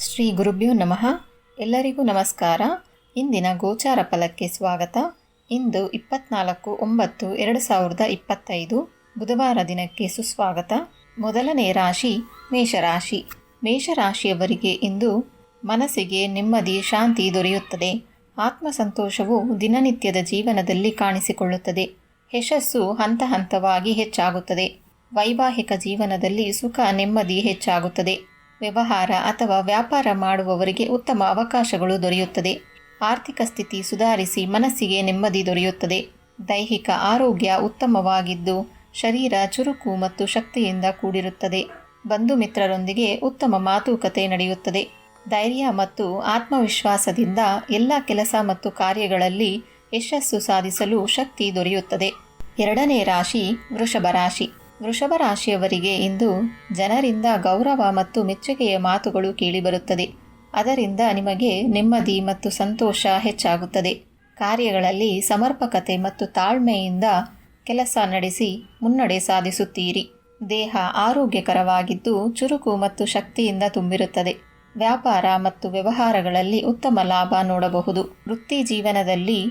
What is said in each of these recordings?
ಶ್ರೀ ಗುರುಭ್ಯೋ ನಮಃ. ಎಲ್ಲರಿಗೂ ನಮಸ್ಕಾರ. ಇಂದಿನ ಗೋಚಾರ ಫಲಕ್ಕೆ ಸ್ವಾಗತ. ಇಂದು 24/9/2025 ಬುಧವಾರ ದಿನಕ್ಕೆ ಸುಸ್ವಾಗತ. ಮೊದಲನೇ ರಾಶಿ ಮೇಷರಾಶಿ. ಮೇಷರಾಶಿಯವರಿಗೆ ಇಂದು ಮನಸ್ಸಿಗೆ ನೆಮ್ಮದಿ, ಶಾಂತಿ ದೊರೆಯುತ್ತದೆ. ಆತ್ಮಸಂತೋಷವು ದಿನನಿತ್ಯದ ಜೀವನದಲ್ಲಿ ಕಾಣಿಸಿಕೊಳ್ಳುತ್ತದೆ. ಯಶಸ್ಸು ಹಂತ ಹಂತವಾಗಿ ಹೆಚ್ಚಾಗುತ್ತದೆ. ವೈವಾಹಿಕ ಜೀವನದಲ್ಲಿ ಸುಖ, ನೆಮ್ಮದಿ ಹೆಚ್ಚಾಗುತ್ತದೆ. ವ್ಯವಹಾರ ಅಥವಾ ವ್ಯಾಪಾರ ಮಾಡುವವರಿಗೆ ಉತ್ತಮ ಅವಕಾಶಗಳು ದೊರೆಯುತ್ತದೆ. ಆರ್ಥಿಕ ಸ್ಥಿತಿ ಸುಧಾರಿಸಿ ಮನಸ್ಸಿಗೆ ನೆಮ್ಮದಿ ದೊರೆಯುತ್ತದೆ. ದೈಹಿಕ ಆರೋಗ್ಯ ಉತ್ತಮವಾಗಿದ್ದು ಶರೀರ ಚುರುಕು ಮತ್ತು ಶಕ್ತಿಯಿಂದ ಕೂಡಿರುತ್ತದೆ. ಬಂಧು ಮಿತ್ರರೊಂದಿಗೆ ಉತ್ತಮ ಮಾತುಕತೆ ನಡೆಯುತ್ತದೆ. ಧೈರ್ಯ ಮತ್ತು ಆತ್ಮವಿಶ್ವಾಸದಿಂದ ಎಲ್ಲ ಕೆಲಸ ಮತ್ತು ಕಾರ್ಯಗಳಲ್ಲಿ ಯಶಸ್ಸು ಸಾಧಿಸಲು ಶಕ್ತಿ ದೊರೆಯುತ್ತದೆ. ಎರಡನೇ ರಾಶಿ ವೃಷಭ ರಾಶಿ. ವೃಷಭ ರಾಶಿಯವರಿಗೆ ಇಂದು ಜನರಿಂದ ಗೌರವ ಮತ್ತು ಮೆಚ್ಚುಗೆಯ ಮಾತುಗಳು ಕೇಳಿಬರುತ್ತದೆ. ಅದರಿಂದ ನಿಮಗೆ ನೆಮ್ಮದಿ ಮತ್ತು ಸಂತೋಷ ಹೆಚ್ಚಾಗುತ್ತದೆ. ಕಾರ್ಯಗಳಲ್ಲಿ ಸಮರ್ಪಕತೆ ಮತ್ತು ತಾಳ್ಮೆಯಿಂದ ಕೆಲಸ ನಡೆಸಿ ಮುನ್ನಡೆ ಸಾಧಿಸುತ್ತೀರಿ. ದೇಹ ಆರೋಗ್ಯಕರವಾಗಿದ್ದು ಚುರುಕು ಮತ್ತು ಶಕ್ತಿಯಿಂದ ತುಂಬಿರುತ್ತದೆ. ವ್ಯಾಪಾರ ಮತ್ತು ವ್ಯವಹಾರಗಳಲ್ಲಿ ಉತ್ತಮ ಲಾಭ ನೋಡಬಹುದು. ವೃತ್ತಿ ಜೀವನದಲ್ಲಿ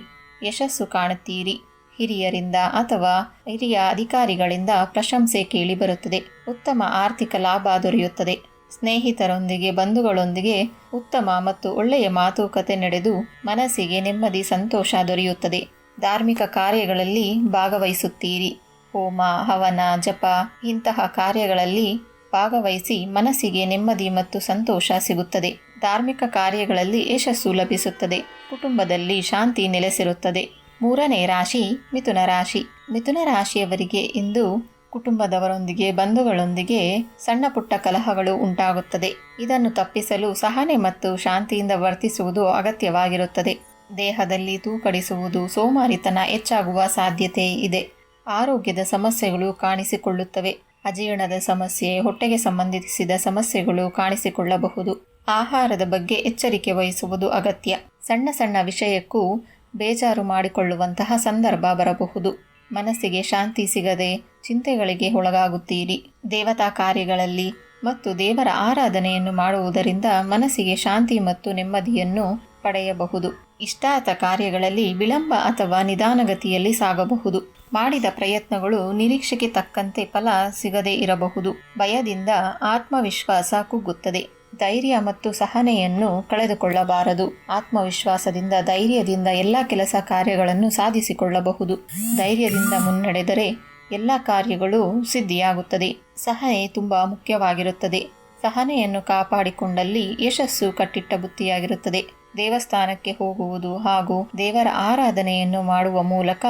ಯಶಸ್ಸು ಕಾಣುತ್ತೀರಿ. ಹಿರಿಯರಿಂದ ಅಥವಾ ಹಿರಿಯ ಅಧಿಕಾರಿಗಳಿಂದ ಪ್ರಶಂಸೆ ಕೇಳಿಬರುತ್ತದೆ. ಉತ್ತಮ ಆರ್ಥಿಕ ಲಾಭ ದೊರೆಯುತ್ತದೆ. ಸ್ನೇಹಿತರೊಂದಿಗೆ, ಬಂಧುಗಳೊಂದಿಗೆ ಉತ್ತಮ ಮತ್ತು ಒಳ್ಳೆಯ ಮಾತುಕತೆ ನಡೆದು ಮನಸ್ಸಿಗೆ ನೆಮ್ಮದಿ, ಸಂತೋಷ ದೊರೆಯುತ್ತದೆ. ಧಾರ್ಮಿಕ ಕಾರ್ಯಗಳಲ್ಲಿ ಭಾಗವಹಿಸುತ್ತೀರಿ. ಹೋಮ, ಹವನ, ಜಪ ಇಂತಹ ಕಾರ್ಯಗಳಲ್ಲಿ ಭಾಗವಹಿಸಿ ಮನಸ್ಸಿಗೆ ನೆಮ್ಮದಿ ಮತ್ತು ಸಂತೋಷ ಸಿಗುತ್ತದೆ. ಧಾರ್ಮಿಕ ಕಾರ್ಯಗಳಲ್ಲಿ ಯಶಸ್ಸು ಲಭಿಸುತ್ತದೆ. ಕುಟುಂಬದಲ್ಲಿ ಶಾಂತಿ ನೆಲೆಸಿರುತ್ತದೆ. ಮೂರನೇ ರಾಶಿ ಮಿಥುನ ರಾಶಿ. ಮಿಥುನ ರಾಶಿಯವರಿಗೆ ಇಂದು ಕುಟುಂಬದವರೊಂದಿಗೆ, ಬಂಧುಗಳೊಂದಿಗೆ ಸಣ್ಣ ಪುಟ್ಟ ಕಲಹಗಳು ಉಂಟಾಗುತ್ತದೆ. ಇದನ್ನು ತಪ್ಪಿಸಲು ಸಹನೆ ಮತ್ತು ಶಾಂತಿಯಿಂದ ವರ್ತಿಸುವುದು ಅಗತ್ಯವಾಗಿರುತ್ತದೆ. ದೇಹದಲ್ಲಿ ತೂಕಡಿಸುವುದು, ಸೋಮಾರಿತನ ಹೆಚ್ಚಾಗುವ ಸಾಧ್ಯತೆ ಇದೆ. ಆರೋಗ್ಯದ ಸಮಸ್ಯೆಗಳು ಕಾಣಿಸಿಕೊಳ್ಳುತ್ತವೆ. ಅಜೀರ್ಣದ ಸಮಸ್ಯೆ, ಹೊಟ್ಟೆಗೆ ಸಂಬಂಧಿಸಿದ ಸಮಸ್ಯೆಗಳು ಕಾಣಿಸಿಕೊಳ್ಳಬಹುದು. ಆಹಾರದ ಬಗ್ಗೆ ಎಚ್ಚರಿಕೆ ವಹಿಸುವುದು ಅಗತ್ಯ. ಸಣ್ಣ ಸಣ್ಣ ವಿಷಯಕ್ಕೂ ಬೇಜಾರು ಮಾಡಿಕೊಳ್ಳುವಂತಹ ಸಂದರ್ಭ ಬರಬಹುದು. ಮನಸ್ಸಿಗೆ ಶಾಂತಿ ಸಿಗದೆ ಚಿಂತೆಗಳಿಗೆ ಒಳಗಾಗುತ್ತೀರಿ. ದೇವತಾ ಕಾರ್ಯಗಳಲ್ಲಿ ಮತ್ತು ದೇವರ ಆರಾಧನೆಯನ್ನು ಮಾಡುವುದರಿಂದ ಮನಸ್ಸಿಗೆ ಶಾಂತಿ ಮತ್ತು ನೆಮ್ಮದಿಯನ್ನು ಪಡೆಯಬಹುದು. ಇಷ್ಟಾರ್ಥ ಕಾರ್ಯಗಳಲ್ಲಿ ವಿಳಂಬ ಅಥವಾ ನಿಧಾನಗತಿಯಲ್ಲಿ ಸಾಗಬಹುದು. ಮಾಡಿದ ಪ್ರಯತ್ನಗಳು ನಿರೀಕ್ಷೆಗೆ ತಕ್ಕಂತೆ ಫಲ ಸಿಗದೇ ಇರಬಹುದು. ಭಯದಿಂದ ಆತ್ಮವಿಶ್ವಾಸ ಕುಗ್ಗುತ್ತದೆ. ಧೈರ್ಯ ಮತ್ತು ಸಹನೆಯನ್ನು ಕಳೆದುಕೊಳ್ಳಬಾರದು. ಆತ್ಮವಿಶ್ವಾಸದಿಂದ, ಧೈರ್ಯದಿಂದ ಎಲ್ಲ ಕೆಲಸ ಕಾರ್ಯಗಳನ್ನು ಸಾಧಿಸಿಕೊಳ್ಳಬಹುದು. ಧೈರ್ಯದಿಂದ ಮುನ್ನಡೆದರೆ ಎಲ್ಲ ಕಾರ್ಯಗಳು ಸಿದ್ಧಿಯಾಗುತ್ತದೆ. ಸಹನೆ ತುಂಬ ಮುಖ್ಯವಾಗಿರುತ್ತದೆ. ಸಹನೆಯನ್ನು ಕಾಪಾಡಿಕೊಂಡಲ್ಲಿ ಯಶಸ್ಸು ಕಟ್ಟಿಟ್ಟ ಬುತ್ತಿಯಾಗಿರುತ್ತದೆ. ದೇವಸ್ಥಾನಕ್ಕೆ ಹೋಗುವುದು ಹಾಗೂ ದೇವರ ಆರಾಧನೆಯನ್ನು ಮಾಡುವ ಮೂಲಕ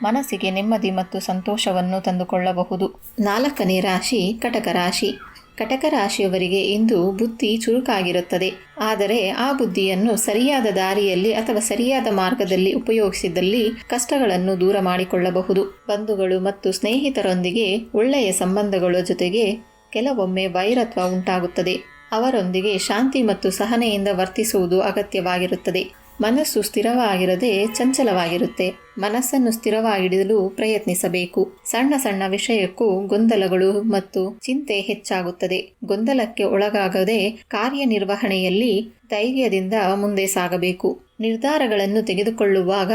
ಮನಸ್ಸಿಗೆ ನೆಮ್ಮದಿ ಮತ್ತು ಸಂತೋಷವನ್ನು ತಂದುಕೊಳ್ಳಬಹುದು. ನಾಲ್ಕನೇ ರಾಶಿ ಕಟಕ ರಾಶಿ. ಕಟಕ ರಾಶಿಯವರಿಗೆ ಇಂದು ಬುದ್ಧಿ ಚುರುಕಾಗಿರುತ್ತದೆ. ಆದರೆ ಆ ಬುದ್ಧಿಯನ್ನು ಸರಿಯಾದ ದಾರಿಯಲ್ಲಿ ಅಥವಾ ಸರಿಯಾದ ಮಾರ್ಗದಲ್ಲಿ ಉಪಯೋಗಿಸಿದಲ್ಲಿ ಕಷ್ಟಗಳನ್ನು ದೂರ ಮಾಡಿಕೊಳ್ಳಬಹುದು. ಬಂಧುಗಳು ಮತ್ತು ಸ್ನೇಹಿತರೊಂದಿಗೆ ಒಳ್ಳೆಯ ಸಂಬಂಧಗಳ ಜೊತೆಗೆ ಕೆಲವೊಮ್ಮೆ ವೈರತ್ವ ಉಂಟಾಗುತ್ತದೆ. ಅವರೊಂದಿಗೆ ಶಾಂತಿ ಮತ್ತು ಸಹನೆಯಿಂದ ವರ್ತಿಸುವುದು ಅಗತ್ಯವಾಗಿರುತ್ತದೆ. ಮನಸ್ಸು ಸ್ಥಿರವಾಗಿರದೆ ಚಂಚಲವಾಗಿರುತ್ತೆ. ಮನಸ್ಸನ್ನು ಸ್ಥಿರವಾಗಿಡಲು ಪ್ರಯತ್ನಿಸಬೇಕು. ಸಣ್ಣ ಸಣ್ಣ ವಿಷಯಕ್ಕೂ ಗೊಂದಲಗಳು ಮತ್ತು ಚಿಂತೆ ಹೆಚ್ಚಾಗುತ್ತದೆ. ಗೊಂದಲಕ್ಕೆ ಒಳಗಾಗದೆ ಕಾರ್ಯನಿರ್ವಹಣೆಯಲ್ಲಿ ಧೈರ್ಯದಿಂದ ಮುಂದೆ ಸಾಗಬೇಕು. ನಿರ್ಧಾರಗಳನ್ನು ತೆಗೆದುಕೊಳ್ಳುವಾಗ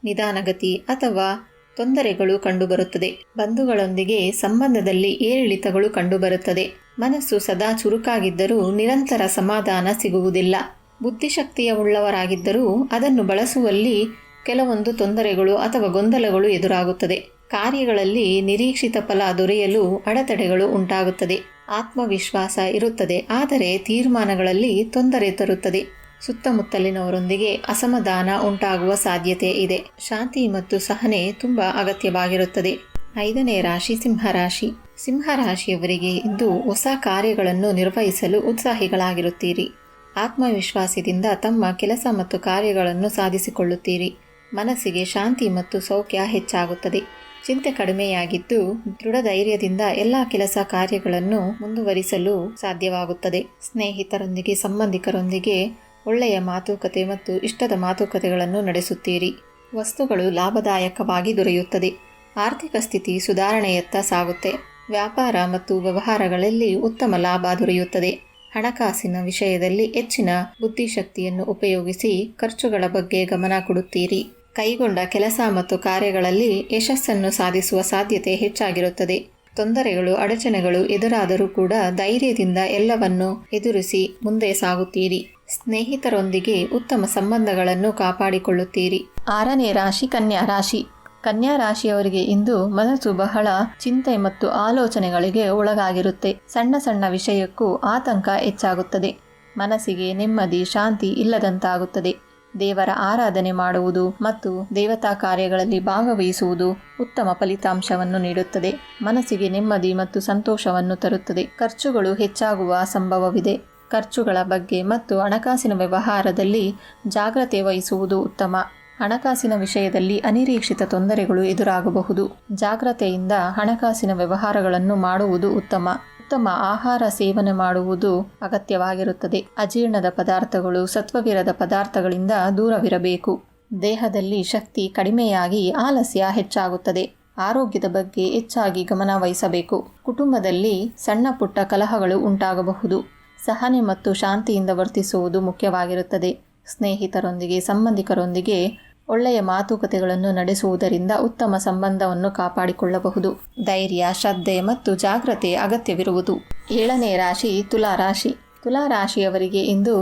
ನಿಧಾನಗತಿ ಅಥವಾ ತೊಂದರೆಗಳು ಕಂಡುಬರುತ್ತದೆ. ಬಂಧುಗಳೊಂದಿಗೆ ಸಂಬಂಧದಲ್ಲಿ ಏರಿಳಿತಗಳು ಕಂಡುಬರುತ್ತದೆ. ಮನಸ್ಸು ಸದಾ ಚುರುಕಾಗಿದ್ದರೂ ನಿರಂತರ ಸಮಾಧಾನ ಸಿಗುವುದಿಲ್ಲ. ಬುದ್ಧಿಶಕ್ತಿಯ ಉಳ್ಳವರಾಗಿದ್ದರೂ ಅದನ್ನು ಬಳಸುವಲ್ಲಿ ಕೆಲವೊಂದು ತೊಂದರೆಗಳು ಅಥವಾ ಗೊಂದಲಗಳು ಎದುರಾಗುತ್ತದೆ. ಕಾರ್ಯಗಳಲ್ಲಿ ನಿರೀಕ್ಷಿತ ಫಲ ದೊರೆಯಲು ಅಡೆತಡೆಗಳು ಉಂಟಾಗುತ್ತದೆ. ಆತ್ಮವಿಶ್ವಾಸ ಇರುತ್ತದೆ, ಆದರೆ ತೀರ್ಮಾನಗಳಲ್ಲಿ ತೊಂದರೆ ತರುತ್ತದೆ. ಸುತ್ತಮುತ್ತಲಿನವರೊಂದಿಗೆ ಅಸಮಾಧಾನ ಉಂಟಾಗುವ ಸಾಧ್ಯತೆ ಇದೆ. ಶಾಂತಿ ಮತ್ತು ಸಹನೆ ತುಂಬ ಅಗತ್ಯವಾಗಿರುತ್ತದೆ. ಐದನೇ ರಾಶಿ ಸಿಂಹರಾಶಿ. ಸಿಂಹರಾಶಿಯವರಿಗೆ ಇಂದು ಹೊಸ ಕಾರ್ಯಗಳನ್ನು ನಿರ್ವಹಿಸಲು ಉತ್ಸಾಹಿಗಳಾಗಿರುತ್ತೀರಿ. ಆತ್ಮವಿಶ್ವಾಸದಿಂದ ತಮ್ಮ ಕೆಲಸ ಮತ್ತು ಕಾರ್ಯಗಳನ್ನು ಸಾಧಿಸಿಕೊಳ್ಳುತ್ತೀರಿ. ಮನಸ್ಸಿಗೆ ಶಾಂತಿ ಮತ್ತು ಸೌಖ್ಯ ಹೆಚ್ಚಾಗುತ್ತದೆ. ಚಿಂತೆ ಕಡಿಮೆಯಾಗಿದ್ದು ದೃಢ ಧೈರ್ಯದಿಂದ ಎಲ್ಲ ಕೆಲಸ ಕಾರ್ಯಗಳನ್ನು ಮುಂದುವರಿಸಲು ಸಾಧ್ಯವಾಗುತ್ತದೆ. ಸ್ನೇಹಿತರೊಂದಿಗೆ, ಸಂಬಂಧಿಕರೊಂದಿಗೆ ಒಳ್ಳೆಯ ಮಾತುಕತೆ ಮತ್ತು ಇಷ್ಟದ ಮಾತುಕತೆಗಳನ್ನು ನಡೆಸುತ್ತೀರಿ. ವಸ್ತುಗಳು ಲಾಭದಾಯಕವಾಗಿ ದೊರೆಯುತ್ತದೆ. ಆರ್ಥಿಕ ಸ್ಥಿತಿ ಸುಧಾರಣೆಯತ್ತ ಸಾಗುತ್ತೆ. ವ್ಯಾಪಾರ ಮತ್ತು ವ್ಯವಹಾರಗಳಲ್ಲಿ ಉತ್ತಮ ಲಾಭ ದೊರೆಯುತ್ತದೆ. ಹಣಕಾಸಿನ ವಿಷಯದಲ್ಲಿ ಹೆಚ್ಚಿನ ಬುದ್ಧಿಶಕ್ತಿಯನ್ನು ಉಪಯೋಗಿಸಿ ಖರ್ಚುಗಳ ಬಗ್ಗೆ ಗಮನ ಕೊಡುತ್ತೀರಿ. ಕೈಗೊಂಡ ಕೆಲಸ ಮತ್ತು ಕಾರ್ಯಗಳಲ್ಲಿ ಯಶಸ್ಸನ್ನು ಸಾಧಿಸುವ ಸಾಧ್ಯತೆ ಹೆಚ್ಚಾಗಿರುತ್ತದೆ. ತೊಂದರೆಗಳು, ಅಡಚಣೆಗಳು ಎದುರಾದರೂ ಕೂಡ ಧೈರ್ಯದಿಂದ ಎಲ್ಲವನ್ನು ಎದುರಿಸಿ ಮುಂದೆ ಸಾಗುತ್ತೀರಿ. ಸ್ನೇಹಿತರೊಂದಿಗೆ ಉತ್ತಮ ಸಂಬಂಧಗಳನ್ನು ಕಾಪಾಡಿಕೊಳ್ಳುತ್ತೀರಿ. 6ನೇ ರಾಶಿ ಕನ್ಯಾ ರಾಶಿ. ಕನ್ಯಾ ರಾಶಿಯವರಿಗೆ ಇಂದು ಮನಸ್ಸು ಬಹಳ ಚಿಂತೆ ಮತ್ತು ಆಲೋಚನೆಗಳಿಗೆ ಒಳಗಾಗಿರುತ್ತೆ. ಸಣ್ಣ ಸಣ್ಣ ವಿಷಯಕ್ಕೂ ಆತಂಕ ಹೆಚ್ಚಾಗುತ್ತದೆ. ಮನಸ್ಸಿಗೆ ನೆಮ್ಮದಿ, ಶಾಂತಿ ಇಲ್ಲದಂತಾಗುತ್ತದೆ. ದೇವರ ಆರಾಧನೆ ಮಾಡುವುದು ಮತ್ತು ದೇವತಾ ಕಾರ್ಯಗಳಲ್ಲಿ ಭಾಗವಹಿಸುವುದು ಉತ್ತಮ ಫಲಿತಾಂಶವನ್ನು ನೀಡುತ್ತದೆ. ಮನಸ್ಸಿಗೆ ನೆಮ್ಮದಿ ಮತ್ತು ಸಂತೋಷವನ್ನು ತರುತ್ತದೆ. ಖರ್ಚುಗಳು ಹೆಚ್ಚಾಗುವ ಸಂಭವವಿದೆ. ಖರ್ಚುಗಳ ಬಗ್ಗೆ ಮತ್ತು ಹಣಕಾಸಿನ ವ್ಯವಹಾರದಲ್ಲಿ ಜಾಗ್ರತೆ ವಹಿಸುವುದು ಉತ್ತಮ. ಹಣಕಾಸಿನ ವಿಷಯದಲ್ಲಿ ಅನಿರೀಕ್ಷಿತ ತೊಂದರೆಗಳು ಎದುರಾಗಬಹುದು. ಜಾಗ್ರತೆಯಿಂದ ಹಣಕಾಸಿನ ವ್ಯವಹಾರಗಳನ್ನು ಮಾಡುವುದು ಉತ್ತಮ. ಉತ್ತಮ ಆಹಾರ ಸೇವನೆ ಮಾಡುವುದು ಅಗತ್ಯವಾಗಿರುತ್ತದೆ. ಅಜೀರ್ಣದ ಪದಾರ್ಥಗಳು, ಸತ್ವವಿರದ ಪದಾರ್ಥಗಳಿಂದ ದೂರವಿರಬೇಕು. ದೇಹದಲ್ಲಿ ಶಕ್ತಿ ಕಡಿಮೆಯಾಗಿ ಆಲಸ್ಯ ಹೆಚ್ಚಾಗುತ್ತದೆ. ಆರೋಗ್ಯದ ಬಗ್ಗೆ ಹೆಚ್ಚಾಗಿ ಗಮನ ವಹಿಸಬೇಕು. ಕುಟುಂಬದಲ್ಲಿ ಸಣ್ಣ ಪುಟ್ಟ ಕಲಹಗಳು ಉಂಟಾಗಬಹುದು. ಸಹನೆ ಮತ್ತು ಶಾಂತಿಯಿಂದ ವರ್ತಿಸುವುದು ಮುಖ್ಯವಾಗಿರುತ್ತದೆ. ಸ್ನೇಹಿತರೊಂದಿಗೆ, ಸಂಬಂಧಿಕರೊಂದಿಗೆ ಒಳ್ಳೆಯ ಮಾತುಕತೆಗಳನ್ನು ನಡೆಸುವುದರಿಂದ ಉತ್ತಮ ಸಂಬಂಧವನ್ನು ಕಾಪಾಡಿಕೊಳ್ಳಬಹುದು. ಧೈರ್ಯ, ಶ್ರದ್ಧೆ ಮತ್ತು ಜಾಗ್ರತೆ ಅಗತ್ಯವಿರುವುದು. 7ನೇ ರಾಶಿ ತುಲಾ ರಾಶಿ. ತುಲಾ ರಾಶಿಯವರಿಗೆ ಇಂದು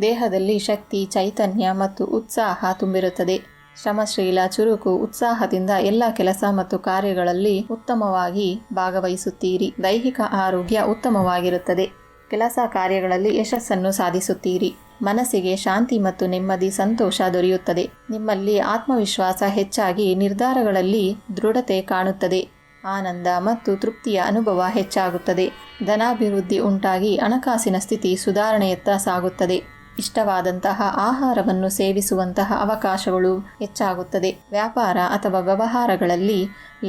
ದೇಹದಲ್ಲಿ ಶಕ್ತಿ, ಚೈತನ್ಯ ಮತ್ತು ಉತ್ಸಾಹ ತುಂಬಿರುತ್ತದೆ. ಶ್ರಮಶೀಲ, ಚುರುಕು, ಉತ್ಸಾಹದಿಂದ ಎಲ್ಲ ಕೆಲಸ ಮತ್ತು ಕಾರ್ಯಗಳಲ್ಲಿ ಉತ್ತಮವಾಗಿ ಭಾಗವಹಿಸುತ್ತೀರಿ. ದೈಹಿಕ ಆರೋಗ್ಯ ಉತ್ತಮವಾಗಿರುತ್ತದೆ. ಕೆಲಸ ಕಾರ್ಯಗಳಲ್ಲಿ ಯಶಸ್ಸನ್ನು ಸಾಧಿಸುತ್ತೀರಿ. ಮನಸ್ಸಿಗೆ ಶಾಂತಿ ಮತ್ತು ನೆಮ್ಮದಿ, ಸಂತೋಷ ದೊರೆಯುತ್ತದೆ. ನಿಮ್ಮಲ್ಲಿ ಆತ್ಮವಿಶ್ವಾಸ ಹೆಚ್ಚಾಗಿ ನಿರ್ಧಾರಗಳಲ್ಲಿ ದೃಢತೆ ಕಾಣುತ್ತದೆ. ಆನಂದ ಮತ್ತು ತೃಪ್ತಿಯ ಅನುಭವ ಹೆಚ್ಚಾಗುತ್ತದೆ. ಧನಾಭಿವೃದ್ಧಿ ಉಂಟಾಗಿ ಹಣಕಾಸಿನ ಸ್ಥಿತಿ ಸುಧಾರಣೆಯತ್ತ ಸಾಗುತ್ತದೆ. ಇಷ್ಟವಾದಂತಹ ಆಹಾರವನ್ನು ಸೇವಿಸುವಂತಹ ಅವಕಾಶಗಳು ಹೆಚ್ಚಾಗುತ್ತದೆ. ವ್ಯಾಪಾರ ಅಥವಾ ವ್ಯವಹಾರಗಳಲ್ಲಿ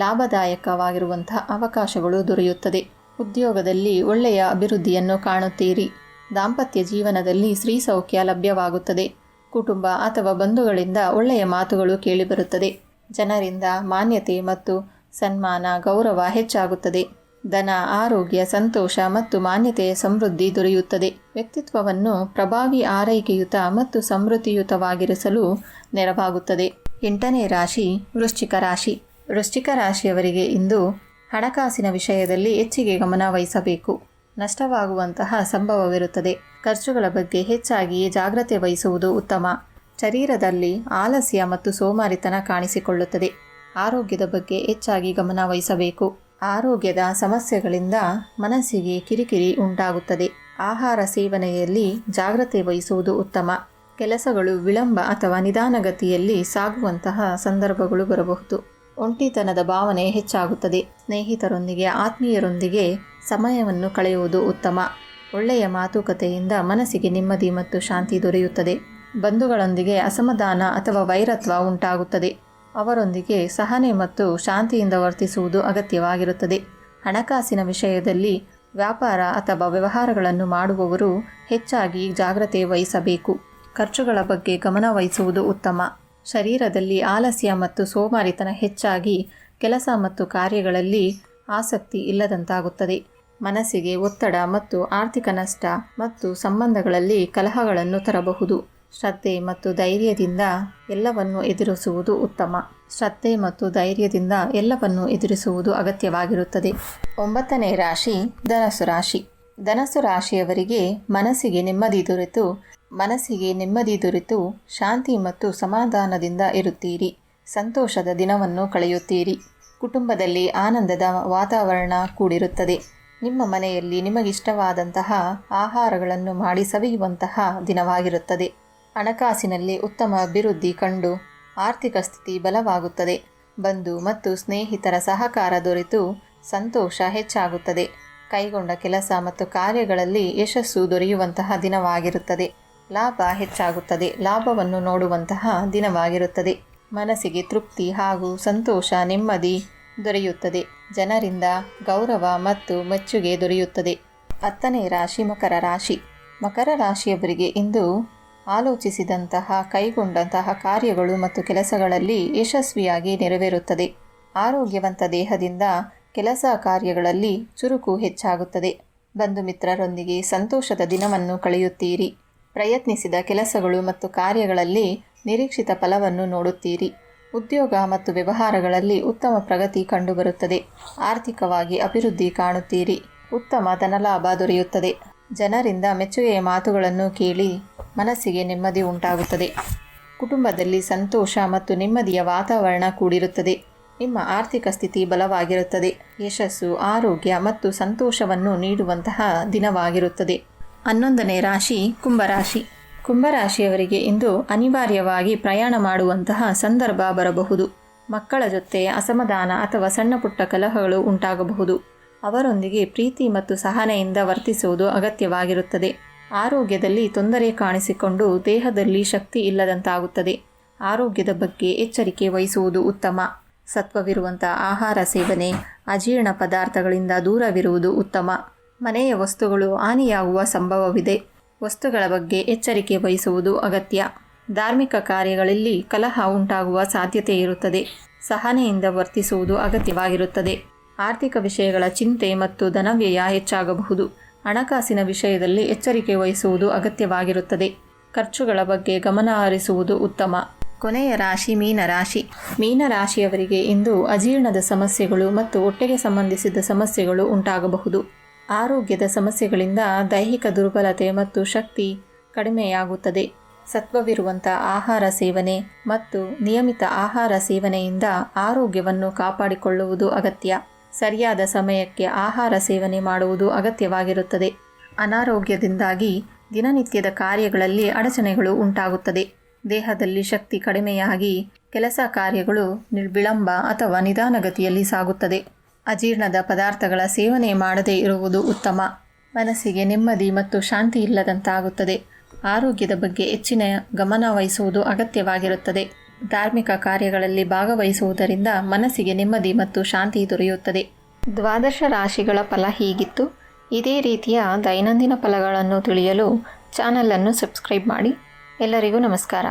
ಲಾಭದಾಯಕವಾಗಿರುವಂತಹ ಅವಕಾಶಗಳು ದೊರೆಯುತ್ತದೆ. ಉದ್ಯೋಗದಲ್ಲಿ ಒಳ್ಳೆಯ ಅಭಿವೃದ್ಧಿಯನ್ನು ಕಾಣುತ್ತೀರಿ. ದಾಂಪತ್ಯ ಜೀವನದಲ್ಲಿ ಸ್ತ್ರೀ ಸೌಖ್ಯ ಲಭ್ಯವಾಗುತ್ತದೆ. ಕುಟುಂಬ ಅಥವಾ ಬಂಧುಗಳಿಂದ ಒಳ್ಳೆಯ ಮಾತುಗಳು ಕೇಳಿಬರುತ್ತದೆ. ಜನರಿಂದ ಮಾನ್ಯತೆ ಮತ್ತು ಸನ್ಮಾನ, ಗೌರವ ಹೆಚ್ಚಾಗುತ್ತದೆ. ಧನ, ಆರೋಗ್ಯ, ಸಂತೋಷ ಮತ್ತು ಮಾನ್ಯತೆಯ ಸಮೃದ್ಧಿ ದೊರೆಯುತ್ತದೆ. ವ್ಯಕ್ತಿತ್ವವನ್ನು ಪ್ರಭಾವಿ, ಆರೈಕೆಯುತ ಮತ್ತು ಸಮೃದ್ಧಿಯುತವಾಗಿರಿಸಲು ನೆರವಾಗುತ್ತದೆ. 8ನೇ ರಾಶಿ ವೃಶ್ಚಿಕ ರಾಶಿ. ವೃಶ್ಚಿಕ ರಾಶಿಯವರಿಗೆ ಇಂದು ಹಣಕಾಸಿನ ವಿಷಯದಲ್ಲಿ ಹೆಚ್ಚಿಗೆ ಗಮನ ವಹಿಸಬೇಕು. ನಷ್ಟವಾಗುವಂತಹ ಸಂಭವವಿರುತ್ತದೆ. ಖರ್ಚುಗಳ ಬಗ್ಗೆ ಹೆಚ್ಚಾಗಿಯೇ ಜಾಗ್ರತೆ ವಹಿಸುವುದು ಉತ್ತಮ. ಶರೀರದಲ್ಲಿ ಆಲಸ್ಯ ಮತ್ತು ಸೋಮಾರಿತನ ಕಾಣಿಸಿಕೊಳ್ಳುತ್ತದೆ. ಆರೋಗ್ಯದ ಬಗ್ಗೆ ಹೆಚ್ಚಾಗಿ ಗಮನ ವಹಿಸಬೇಕು. ಆರೋಗ್ಯದ ಸಮಸ್ಯೆಗಳಿಂದ ಮನಸ್ಸಿಗೆ ಕಿರಿಕಿರಿ ಉಂಟಾಗುತ್ತದೆ. ಆಹಾರ ಸೇವನೆಯಲ್ಲಿ ಜಾಗ್ರತೆ ವಹಿಸುವುದು ಉತ್ತಮ. ಕೆಲಸಗಳು ವಿಳಂಬ ಅಥವಾ ನಿಧಾನಗತಿಯಲ್ಲಿ ಸಾಗುವಂತಹ ಸಂದರ್ಭಗಳು ಬರಬಹುದು. ಒಂಟಿತನದ ಭಾವನೆ ಹೆಚ್ಚಾಗುತ್ತದೆ. ಸ್ನೇಹಿತರೊಂದಿಗೆ, ಆತ್ಮೀಯರೊಂದಿಗೆ ಸಮಯವನ್ನು ಕಳೆಯುವುದು ಉತ್ತಮ. ಒಳ್ಳೆಯ ಮಾತುಕತೆಯಿಂದ ಮನಸ್ಸಿಗೆ ನೆಮ್ಮದಿ ಮತ್ತು ಶಾಂತಿ ದೊರೆಯುತ್ತದೆ. ಬಂಧುಗಳೊಂದಿಗೆ ಅಸಮಾಧಾನ ಅಥವಾ ವೈರತ್ವ ಉಂಟಾಗುತ್ತದೆ. ಅವರೊಂದಿಗೆ ಸಹನೆ ಮತ್ತು ಶಾಂತಿಯಿಂದ ವರ್ತಿಸುವುದು ಅಗತ್ಯವಾಗಿರುತ್ತದೆ. ಹಣಕಾಸಿನ ವಿಷಯದಲ್ಲಿ ವ್ಯಾಪಾರ ಅಥವಾ ವ್ಯವಹಾರಗಳನ್ನು ಮಾಡುವವರು ಹೆಚ್ಚಾಗಿ ಜಾಗ್ರತೆ ವಹಿಸಬೇಕು. ಖರ್ಚುಗಳ ಬಗ್ಗೆ ಗಮನ ವಹಿಸುವುದು ಉತ್ತಮ. ಶರೀರದಲ್ಲಿ ಆಲಸ್ಯ ಮತ್ತು ಸೋಮಾರಿತನ ಹೆಚ್ಚಾಗಿ ಕೆಲಸ ಮತ್ತು ಕಾರ್ಯಗಳಲ್ಲಿ ಆಸಕ್ತಿ ಇಲ್ಲದಂತಾಗುತ್ತದೆ. ಮನಸ್ಸಿಗೆ ಒತ್ತಡ ಮತ್ತು ಆರ್ಥಿಕ ನಷ್ಟ ಮತ್ತು ಸಂಬಂಧಗಳಲ್ಲಿ ಕಲಹಗಳನ್ನು ತರಬಹುದು. ಶ್ರದ್ಧೆ ಮತ್ತು ಧೈರ್ಯದಿಂದ ಎಲ್ಲವನ್ನು ಎದುರಿಸುವುದು ಉತ್ತಮ. ಶ್ರದ್ಧೆ ಮತ್ತು ಧೈರ್ಯದಿಂದ ಎಲ್ಲವನ್ನು ಎದುರಿಸುವುದು ಅಗತ್ಯವಾಗಿರುತ್ತದೆ. 9ನೇ ರಾಶಿ ಧನಸ್ಸು ರಾಶಿ. ಧನಸ್ಸು ರಾಶಿಯವರಿಗೆ ಮನಸ್ಸಿಗೆ ನೆಮ್ಮದಿ ದೊರೆತು ಶಾಂತಿ ಮತ್ತು ಸಮಾಧಾನದಿಂದ ಇರುತ್ತೀರಿ. ಸಂತೋಷದ ದಿನವನ್ನು ಕಳೆಯುತ್ತೀರಿ. ಕುಟುಂಬದಲ್ಲಿ ಆನಂದದ ವಾತಾವರಣ ಕೂಡಿರುತ್ತದೆ. ನಿಮ್ಮ ಮನೆಯಲ್ಲಿ ನಿಮಗಿಷ್ಟವಾದಂತಹ ಆಹಾರಗಳನ್ನು ಮಾಡಿ ಸವಿಯುವಂತಹ ದಿನವಾಗಿರುತ್ತದೆ. ಹಣಕಾಸಿನಲ್ಲಿ ಉತ್ತಮ ಅಭಿವೃದ್ಧಿ ಕಂಡು ಆರ್ಥಿಕ ಸ್ಥಿತಿ ಬಲವಾಗುತ್ತದೆ. ಬಂಧು ಮತ್ತು ಸ್ನೇಹಿತರ ಸಹಕಾರ ದೊರೆತು ಸಂತೋಷ ಹೆಚ್ಚಾಗುತ್ತದೆ. ಕೈಗೊಂಡ ಕೆಲಸ ಮತ್ತು ಕಾರ್ಯಗಳಲ್ಲಿ ಯಶಸ್ಸು ದೊರೆಯುವಂತಹ ದಿನವಾಗಿರುತ್ತದೆ. ಲಾಭ ಹೆಚ್ಚಾಗುತ್ತದೆ. ಲಾಭವನ್ನು ನೋಡುವಂತಹ ದಿನವಾಗಿರುತ್ತದೆ. ಮನಸ್ಸಿಗೆ ತೃಪ್ತಿ ಹಾಗೂ ಸಂತೋಷ, ನೆಮ್ಮದಿ ದೊರೆಯುತ್ತದೆ. ಜನರಿಂದ ಗೌರವ ಮತ್ತು ಮೆಚ್ಚುಗೆ ದೊರೆಯುತ್ತದೆ. 10ನೇ ರಾಶಿ ಮಕರ ರಾಶಿ. ಮಕರ ರಾಶಿಯವರಿಗೆ ಇಂದು ಆಲೋಚಿಸಿದಂತಹ, ಕೈಗೊಂಡಂತಹ ಕಾರ್ಯಗಳು ಮತ್ತು ಕೆಲಸಗಳಲ್ಲಿ ಯಶಸ್ವಿಯಾಗಿ ನೆರವೇರುತ್ತದೆ. ಆರೋಗ್ಯವಂತ ದೇಹದಿಂದ ಕೆಲಸ ಕಾರ್ಯಗಳಲ್ಲಿ ಚುರುಕು ಹೆಚ್ಚಾಗುತ್ತದೆ. ಬಂಧು ಮಿತ್ರರೊಂದಿಗೆ ಸಂತೋಷದ ದಿನವನ್ನು ಕಳೆಯುತ್ತೀರಿ. ಪ್ರಯತ್ನಿಸಿದ ಕೆಲಸಗಳು ಮತ್ತು ಕಾರ್ಯಗಳಲ್ಲಿ ನಿರೀಕ್ಷಿತ ಫಲವನ್ನು ನೋಡುತ್ತೀರಿ. ಉದ್ಯೋಗ ಮತ್ತು ವ್ಯವಹಾರಗಳಲ್ಲಿ ಉತ್ತಮ ಪ್ರಗತಿ ಕಂಡುಬರುತ್ತದೆ. ಆರ್ಥಿಕವಾಗಿ ಅಭಿವೃದ್ಧಿ ಕಾಣುತ್ತೀರಿ. ಉತ್ತಮ ಧನಲಾಭ ದೊರೆಯುತ್ತದೆ. ಜನರಿಂದ ಮೆಚ್ಚುಗೆಯ ಮಾತುಗಳನ್ನು ಕೇಳಿ ಮನಸ್ಸಿಗೆ ನೆಮ್ಮದಿ ಉಂಟಾಗುತ್ತದೆ. ಕುಟುಂಬದಲ್ಲಿ ಸಂತೋಷ ಮತ್ತು ನೆಮ್ಮದಿಯ ವಾತಾವರಣ ಕೂಡಿರುತ್ತದೆ. ನಿಮ್ಮ ಆರ್ಥಿಕ ಸ್ಥಿತಿ ಬಲವಾಗಿರುತ್ತದೆ. ಯಶಸ್ಸು, ಆರೋಗ್ಯ ಮತ್ತು ಸಂತೋಷವನ್ನು ನೀಡುವಂತಹ ದಿನವಾಗಿರುತ್ತದೆ. 11ನೇ ರಾಶಿ ಕುಂಭರಾಶಿ. ಕುಂಭರಾಶಿಯವರಿಗೆ ಇಂದು ಅನಿವಾರ್ಯವಾಗಿ ಪ್ರಯಾಣ ಮಾಡುವಂತಹ ಸಂದರ್ಭ ಬರಬಹುದು. ಮಕ್ಕಳ ಜೊತೆ ಅಸಮಾಧಾನ ಅಥವಾ ಸಣ್ಣ ಪುಟ್ಟ ಕಲಹಗಳು ಉಂಟಾಗಬಹುದು. ಅವರೊಂದಿಗೆ ಪ್ರೀತಿ ಮತ್ತು ಸಹನೆಯಿಂದ ವರ್ತಿಸುವುದು ಅಗತ್ಯವಾಗಿರುತ್ತದೆ. ಆರೋಗ್ಯದಲ್ಲಿ ತೊಂದರೆ ಕಾಣಿಸಿಕೊಂಡು ದೇಹದಲ್ಲಿ ಶಕ್ತಿ ಇಲ್ಲದಂತಾಗುತ್ತದೆ. ಆರೋಗ್ಯದ ಬಗ್ಗೆ ಎಚ್ಚರಿಕೆ ವಹಿಸುವುದು ಉತ್ತಮ. ಸತ್ವವಿರುವಂಥ ಆಹಾರ ಸೇವನೆ, ಅಜೀರ್ಣ ಪದಾರ್ಥಗಳಿಂದ ದೂರವಿರುವುದು ಉತ್ತಮ. ಮನೆಯ ವಸ್ತುಗಳು ಹಾನಿಯಾಗುವ ಸಂಭವವಿದೆ. ವಸ್ತುಗಳ ಬಗ್ಗೆ ಎಚ್ಚರಿಕೆ ವಹಿಸುವುದು ಅಗತ್ಯ. ಧಾರ್ಮಿಕ ಕಾರ್ಯಗಳಲ್ಲಿ ಕಲಹ ಉಂಟಾಗುವ ಸಾಧ್ಯತೆ ಇರುತ್ತದೆ. ಸಹನೆಯಿಂದ ವರ್ತಿಸುವುದು ಅಗತ್ಯವಾಗಿರುತ್ತದೆ. ಆರ್ಥಿಕ ವಿಷಯಗಳ ಚಿಂತೆ ಮತ್ತು ಧನವ್ಯಯ ಹೆಚ್ಚಾಗಬಹುದು. ಹಣಕಾಸಿನ ವಿಷಯದಲ್ಲಿ ಎಚ್ಚರಿಕೆ ವಹಿಸುವುದು ಅಗತ್ಯವಾಗಿರುತ್ತದೆ. ಖರ್ಚುಗಳ ಬಗ್ಗೆ ಗಮನ ಹರಿಸುವುದು ಉತ್ತಮ. ಕೊನೆಯ ರಾಶಿ ಮೀನರಾಶಿ. ಮೀನರಾಶಿಯವರಿಗೆ ಇಂದು ಅಜೀರ್ಣದ ಸಮಸ್ಯೆಗಳು ಮತ್ತು ಹೊಟ್ಟೆಗೆ ಸಂಬಂಧಿಸಿದ ಸಮಸ್ಯೆಗಳು ಉಂಟಾಗಬಹುದು. ಆರೋಗ್ಯದ ಸಮಸ್ಯೆಗಳಿಂದ ದೈಹಿಕ ದುರ್ಬಲತೆ ಮತ್ತು ಶಕ್ತಿ ಕಡಿಮೆಯಾಗುತ್ತದೆ. ಸತ್ವವಿರುವಂಥ ಆಹಾರ ಸೇವನೆ ಮತ್ತು ನಿಯಮಿತ ಆಹಾರ ಸೇವನೆಯಿಂದ ಆರೋಗ್ಯವನ್ನು ಕಾಪಾಡಿಕೊಳ್ಳುವುದು ಅಗತ್ಯ. ಸರಿಯಾದ ಸಮಯಕ್ಕೆ ಆಹಾರ ಸೇವನೆ ಮಾಡುವುದು ಅಗತ್ಯವಾಗಿರುತ್ತದೆ. ಅನಾರೋಗ್ಯದಿಂದಾಗಿ ದಿನನಿತ್ಯದ ಕಾರ್ಯಗಳಲ್ಲಿ ಅಡಚಣೆಗಳು ಉಂಟಾಗುತ್ತದೆ. ದೇಹದಲ್ಲಿ ಶಕ್ತಿ ಕಡಿಮೆಯಾಗಿ ಕೆಲಸ ಕಾರ್ಯಗಳು ವಿಳಂಬ ಅಥವಾ ನಿಧಾನಗತಿಯಲ್ಲಿ ಸಾಗುತ್ತದೆ. ಅಜೀರ್ಣದ ಪದಾರ್ಥಗಳ ಸೇವನೆ ಮಾಡದೇ ಇರುವುದು ಉತ್ತಮ. ಮನಸ್ಸಿಗೆ ನೆಮ್ಮದಿ ಮತ್ತು ಶಾಂತಿ ಇಲ್ಲದಂತಾಗುತ್ತದೆ. ಆರೋಗ್ಯದ ಬಗ್ಗೆ ಹೆಚ್ಚಿನ ಗಮನ ವಹಿಸುವುದು ಅಗತ್ಯವಾಗಿರುತ್ತದೆ. ಧಾರ್ಮಿಕ ಕಾರ್ಯಗಳಲ್ಲಿ ಭಾಗವಹಿಸುವುದರಿಂದ ಮನಸ್ಸಿಗೆ ನೆಮ್ಮದಿ ಮತ್ತು ಶಾಂತಿ ದೊರೆಯುತ್ತದೆ. 12 ರಾಶಿಗಳ ಫಲ ಹೀಗಿತ್ತು. ಇದೇ ರೀತಿಯ ದೈನಂದಿನ ಫಲಗಳನ್ನು ತಿಳಿಯಲು ಚಾನಲನ್ನು ಸಬ್ಸ್ಕ್ರೈಬ್ ಮಾಡಿ. ಎಲ್ಲರಿಗೂ ನಮಸ್ಕಾರ.